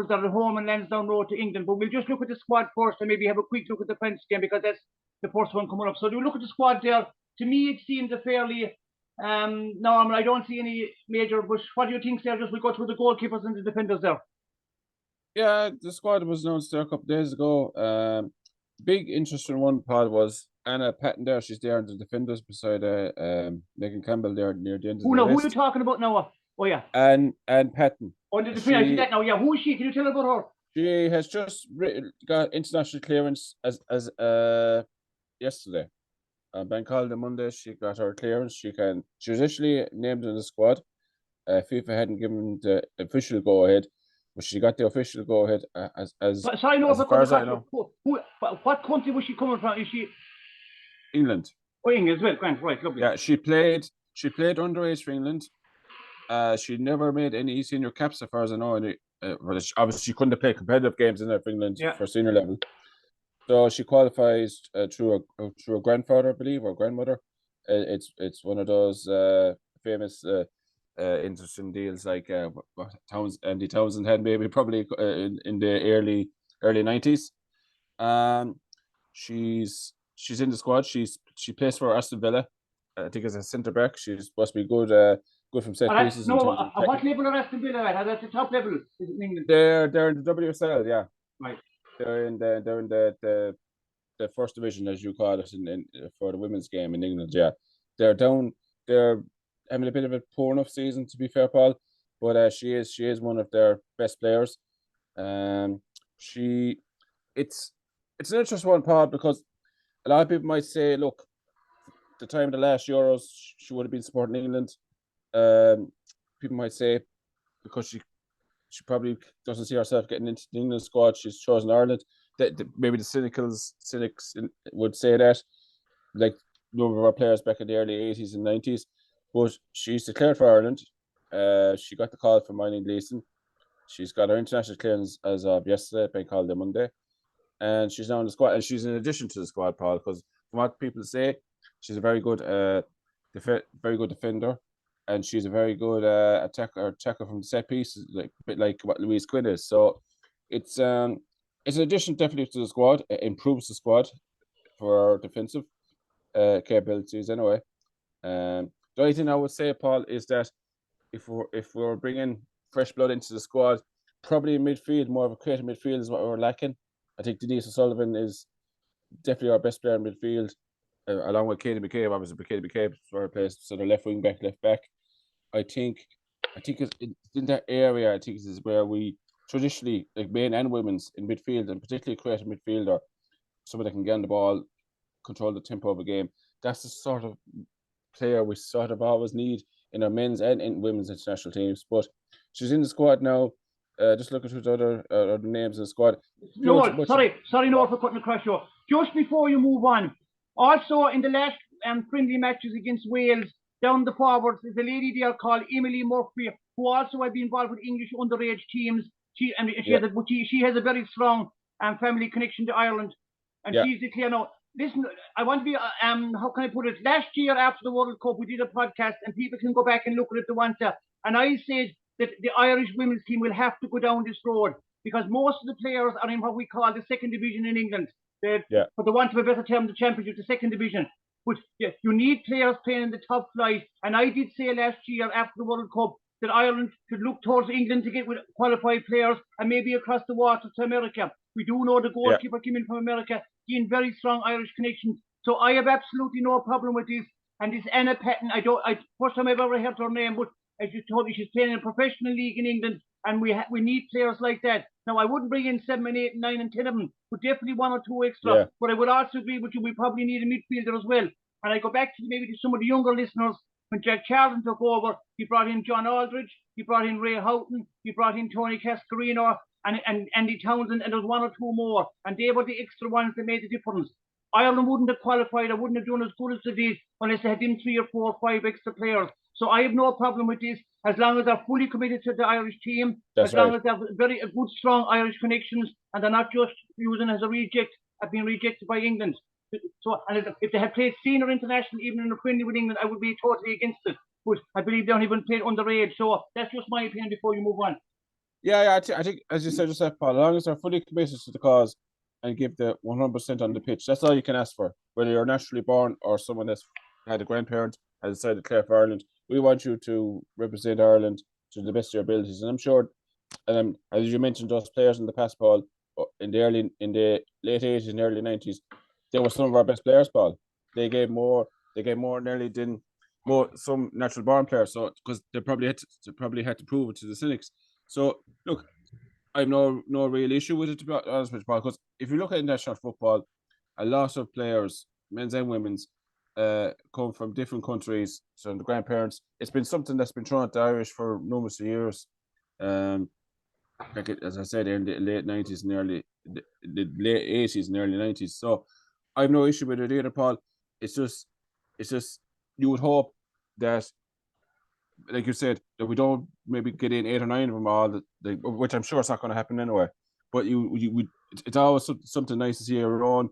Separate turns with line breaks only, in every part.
that are at home and Lansdowne Road to England. But we'll just look at the squad first and maybe have a quick look at the French game because that's the first one coming up. So do we look at the squad there? To me, it seems a fairly normal. I don't see any major. But what do you think, Sergio? We'll go through the goalkeepers and the defenders there.
Yeah, the squad was announced there a couple of days ago. Big interesting one, Paul, was Anna Patton there. She's there in the defenders beside Megan Campbell there near the end of the list.
Who are you talking about now? Oh, yeah.
And Patton.
Oh, the defender, I see that now. Yeah, who is she? Can you tell about her?
She has just got international clearance as yesterday. Bank holiday Monday, she got her clearance. She was initially named in the squad. FIFA hadn't given the official go-ahead, but she got the official go-ahead as far as I know.
What country was she coming from? Is she
England?
Oh, England as well. Grant, right, lovely.
Yeah, she played underage for England. She never made any senior caps, as far as I know. Obviously, she couldn't have played competitive games in there for England for senior level. So she qualifies through a grandfather, I believe, or grandmother. It's one of those famous interesting deals like Andy Townsend had maybe probably in the early 90s. She's in the squad. She plays for Aston Villa. I think as a centre back. She's supposed to be good from set pieces.
What level are Aston Villa at? That's the top level in England.
They're in the WSL, yeah.
Right.
They're in the first division, as you call it, for the women's game in England. Yeah, they're down. They're having a bit of a poor enough season, to be fair, Paul. But she is one of their best players. It's an interesting one, Paul, because a lot of people might say, look, the time of the last Euros, she would have been supporting England. People might say because she probably doesn't see herself getting into the England squad, she's chosen Ireland. Maybe the cynics would say that, like a number of our players back in the early 80s and 90s. But she's declared for Ireland. She got the call from Eileen Gleeson. She's got her international clearance as of yesterday, bank holiday Monday, and she's now in the squad. And she's in addition to the squad, Paul, because from what people say, she's a very good defender. And she's a very good attacker from the set piece, a bit like what Louise Quinn is. So it's an addition definitely to the squad. It improves the squad for our defensive capabilities anyway. The only thing I would say, Paul, is that if we're bringing fresh blood into the squad, probably in midfield, more of a creative midfield is what we're lacking. I think Denise O'Sullivan is definitely our best player in midfield, along with Katie McCabe. Obviously, Katie McCabe for her place, so they're left wing back, left back. I think it's in that area. I think this is where we traditionally, like men and women's in midfield, and particularly creative midfielder, someone that can get on the ball, control the tempo of a game. That's the sort of player we sort of always need in our men's and in women's international teams. But she's in the squad now. Just looking through the other names in the squad.
Sorry, Noel, for cutting across you. Just before you move on, also in the last friendly matches against Wales, down the forwards is a lady there called Emily Murphy, who also has been involved with English underage teams. She has a very strong family connection to Ireland, and she's the clear now. Listen, I want to be how can I put it? Last year after the World Cup, we did a podcast, and people can go back and look at it if they want to. And I said that the Irish women's team will have to go down this road because most of the players are in what we call the second division in England. For the want of a better term, the championship, the second division. But you need players playing in the top flight. And I did say last year after the World Cup that Ireland should look towards England to get with qualified players and maybe across the water to America. We do know the goalkeeper came in from America, gained very strong Irish connections. So I have absolutely no problem with this. And this Anna Patton, first time I've ever heard her name, but as you told me, she's playing in a professional league in England, and we need players like that. Now, I wouldn't bring in 7 and 8 and 9 and 10 of them, but definitely 1 or 2 extra. Yeah. But I would also agree with you, we probably need a midfielder as well. And I go back to maybe to some of the younger listeners. When Jack Charlton took over, he brought in John Aldridge, he brought in Ray Houghton, he brought in Tony Cascarino, and Andy Townsend, and there was 1 or 2 more. And they were the extra ones that made the difference. Ireland wouldn't have qualified, or wouldn't have done as good as they did unless they had them 3 or 4 or 5 extra players. So I have no problem with this, as long as they're fully committed to the Irish team, long as they have very good, strong Irish connections, and they're not just using as a reject, have been rejected by England. So, and if they had played senior international, even in a friendly with England, I would be totally against it. But I believe they don't even play underage. So that's just my opinion before you move on.
I think, as you said yourself, Paul, as long as they're fully committed to the cause and give the 100% on the pitch, that's all you can ask for. Whether you're naturally born or someone that's had a grandparent has decided to declare for Ireland, we want you to represent Ireland to the best of your abilities. And I'm sure, as you mentioned, those players in the past, Paul, in the late 80s and early 90s, they were some of our best players, Paul. They gave more nearly than some natural born players. So because they probably had to prove it to the cynics. So look, I have no real issue with it, to be honest with you, Paul. Because if you look at international football, a lot of players, men's and women's, come from different countries. So the grandparents, it's been something that's been thrown at the Irish for numerous years. As I said, in the late 90s and the late 80s and early 90s. So I have no issue with it either, Paul. It's just you would hope that, like you said, that we don't maybe get in 8 or 9 of them all, which I'm sure it's not going to happen anyway. But it's always something nice to see your own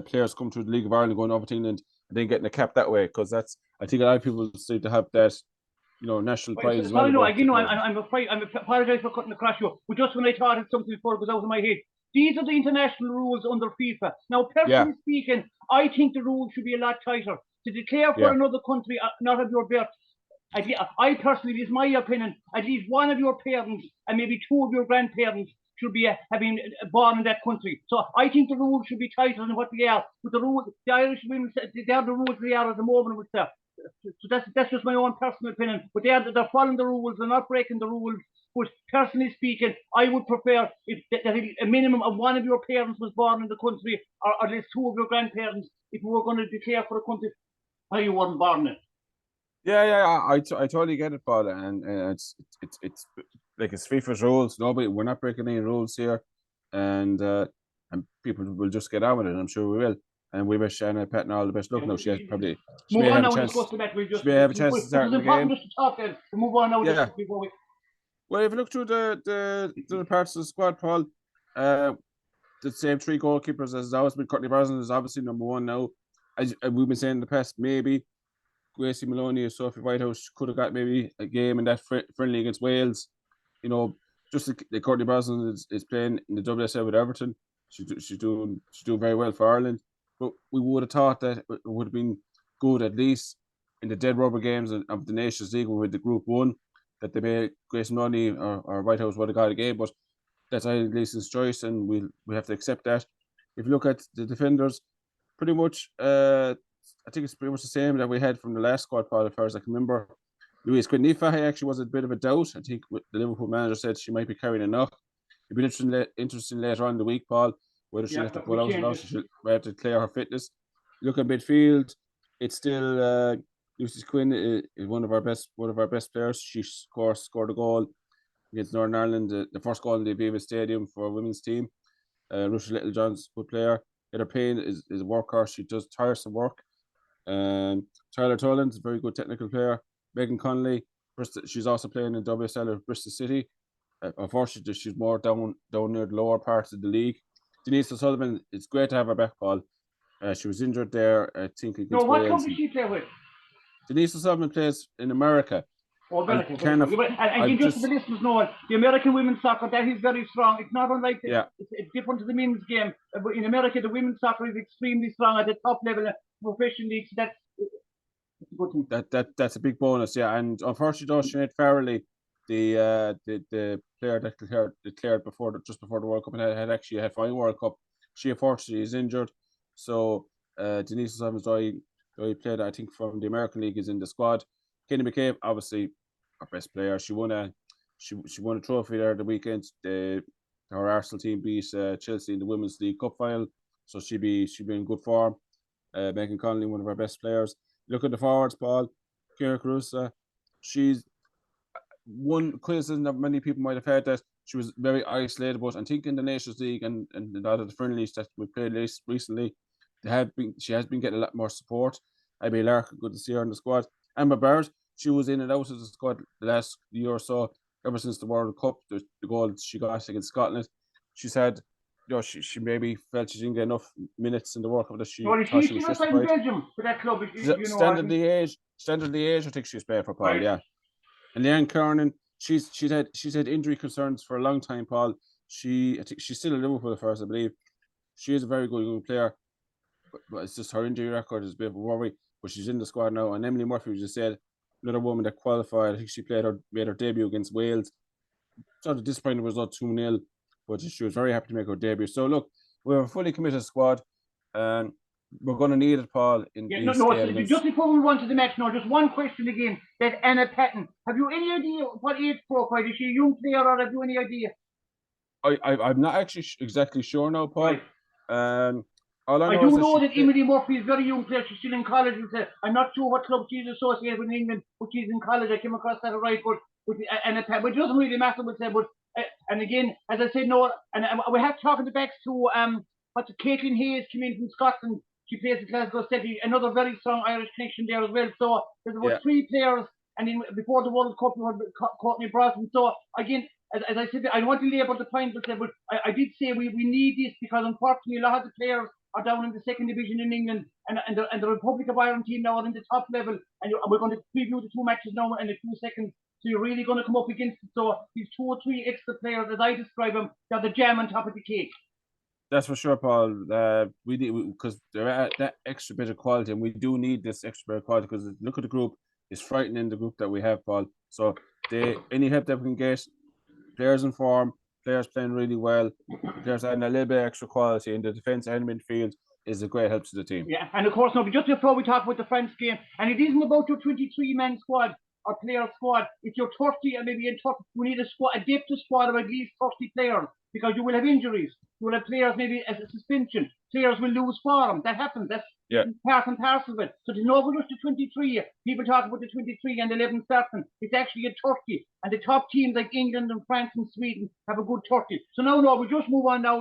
players come to the League of Ireland, going over to England, and then getting a cap that way. Because I think a lot of people seem to have that, national pride as well.
I'm afraid. I apologise for cutting across you. But just when I thought of something before it goes out of my head, these are the international rules under FIFA. Now, personally speaking, I think the rules should be a lot tighter. To declare for another country, not of your birth, I personally, this is my opinion, at least one of your parents and maybe 2 of your grandparents should be having born in that country. So I think the rules should be tighter than what they are. But the Irish women, they are the rules they are at the moment with that. So that's just my own personal opinion. But they're following the rules, they're not breaking the rules. But personally speaking, I would prefer if that a minimum of one of your parents was born in the country, or at least 2 of your grandparents, if we were going to declare for a country where you weren't born in.
I totally get it, Paul, and it's like it's FIFA's rules. We're not breaking any rules here, and people will just get on with it. I'm sure we will. And we wish Anna Patton all the best luck. Now she may have a chance to start the game.
Just to talk then. Move on now.
Yeah. Well, if you look through the parts of the squad, Paul, the same 3 goalkeepers as always been. Courtney Brosnan is obviously number 1 now. As we've been saying in the past, maybe Gracie Maloney or Sophie Whitehouse could have got maybe a game in that friendly against Wales. Just like Courtney Brosnan is playing in the WSL with Everton. She's doing very well for Ireland. But we would have thought that it would have been good, at least in the dead rubber games of the Nations League with the Group 1, that Grace Maloney or Whitehouse would have got a game. But that's Eileen Gleeson's choice, and we have to accept that. If you look at the defenders, pretty much, I think it's pretty much the same that we had from the last squad, Paul, as far as I can remember. Louise Quinn-Nifa actually was a bit of a doubt. I think the Liverpool manager said she might be carrying enough. It'd be interesting later on in the week, Paul, whether she'll have to pull out or not. She'll have to declare her fitness. Look at midfield, it's still Lucy Quinn is one of our best players. She scored a goal against Northern Ireland, the first goal in the Aviva Stadium for a women's team. Russia Littlejohn's a good player. Heather Payne is a workhorse. She does tiresome work. Tyler Toland's a very good technical player. Megan Connolly, she's also playing in WSL at Bristol City. Unfortunately, she's more down near the lower parts of the league. Denise O'Sullivan, it's great to have her back, Paul. She was injured there, I think, against Wales.
What club does she play with?
Denise O'Sullivan plays in America.
American. And just for the listeners know, the American women's soccer, that is very strong. It's not unlike it's different to the men's game. But in America, the women's soccer is extremely strong at the top level of professional leagues. That's a good thing.
That's a big bonus, yeah. And unfortunately, though, Sinead Farrelly, the player that declared just before the World Cup and had actually had 5 World Cup, she unfortunately is injured. So Denise O'Sullivan's played, I think, from the American League, is in the squad. Kenny McCabe, obviously our best player. She won a trophy there the weekend. Her Arsenal team beat Chelsea in the Women's League Cup final, so she'd be in good form. Megan Connolly, one of our best players. Look at the forwards, Paul. Ciara Carusa, she's one criticism that many people might have had, that she was very isolated, but I think in the Nations League and a lot of the friendlies that we played recently, she has been getting a lot more support. Abby Lark, good to see her in the squad. Emma Barrett, she was in and out of the squad the last year or so, ever since the World Cup, the goal she got against Scotland. She said, she maybe felt she didn't get enough minutes in the World Cup that she thought she was justified.
Belgium for that club,
standard of the age, I think she was playing for, Paul, right. Yeah. And Leanne Kernan, she's had injury concerns for a long time, Paul. I think she's still at Liverpool first, I believe. She is a very good young player, but it's just her injury record is a bit of a worry. But she's in the squad now, and Emily Murphy, we just said, another woman that qualified. I think she made her debut against Wales. Sort of disappointing result 2-0, but she was very happy to make her debut. So look, we have a fully committed squad, and we're going to need it, Paul.
Just before we run to the match now, just one question again. That Anna Patton, have you any idea what age profile? Is she a young player, or have you any idea?
I'm not actually exactly sure now, Paul.
Right.
All
I do know that Emily Murphy is a very young player. She's still in college. I'm not sure what club she's associated with in England, but she's in college. I came across that right, but it doesn't really matter. But and again, as I said, no, and we have to talk in the backs to Caitlin Hayes came in from Scotland. She plays at Glasgow City. Another very strong Irish connection there as well. So there's about 3 players, and then before the World Cup, we had Courtney Brosnan. So again, as I said, I don't want to labor the point, but I did say we need this because unfortunately a lot of the players are down in the second division in England, and the Republic of Ireland team now are in the top level, and we're going to preview the 2 matches now in a few seconds. So you're really going to come up against it. So these 2 or 3 extra players, as I describe them, they're the jam on top of the cake.
That's for sure, Paul. We need, because they're at that extra bit of quality, and we do need this extra bit of quality. Because look at the group; it's frightening, the group that we have, Paul. So any help that we can get, players in form, players playing really well, players adding a little bit of extra quality in the defence and midfield is a great help to the team.
Yeah, and of course, now, but just before we talk about the France game, and it isn't about your 23-man squad or player squad. If you're 30 and maybe in 30, we need a depth squad of at least 30 players, because you will have injuries. You will have players maybe as a suspension. Players will lose form. That happens. That's part and parcel of it. So to know just the 23, people talk about the 23 and 11 certain. It's actually a 30. And the top teams like England and France and Sweden have a good 30. So now, we just move on now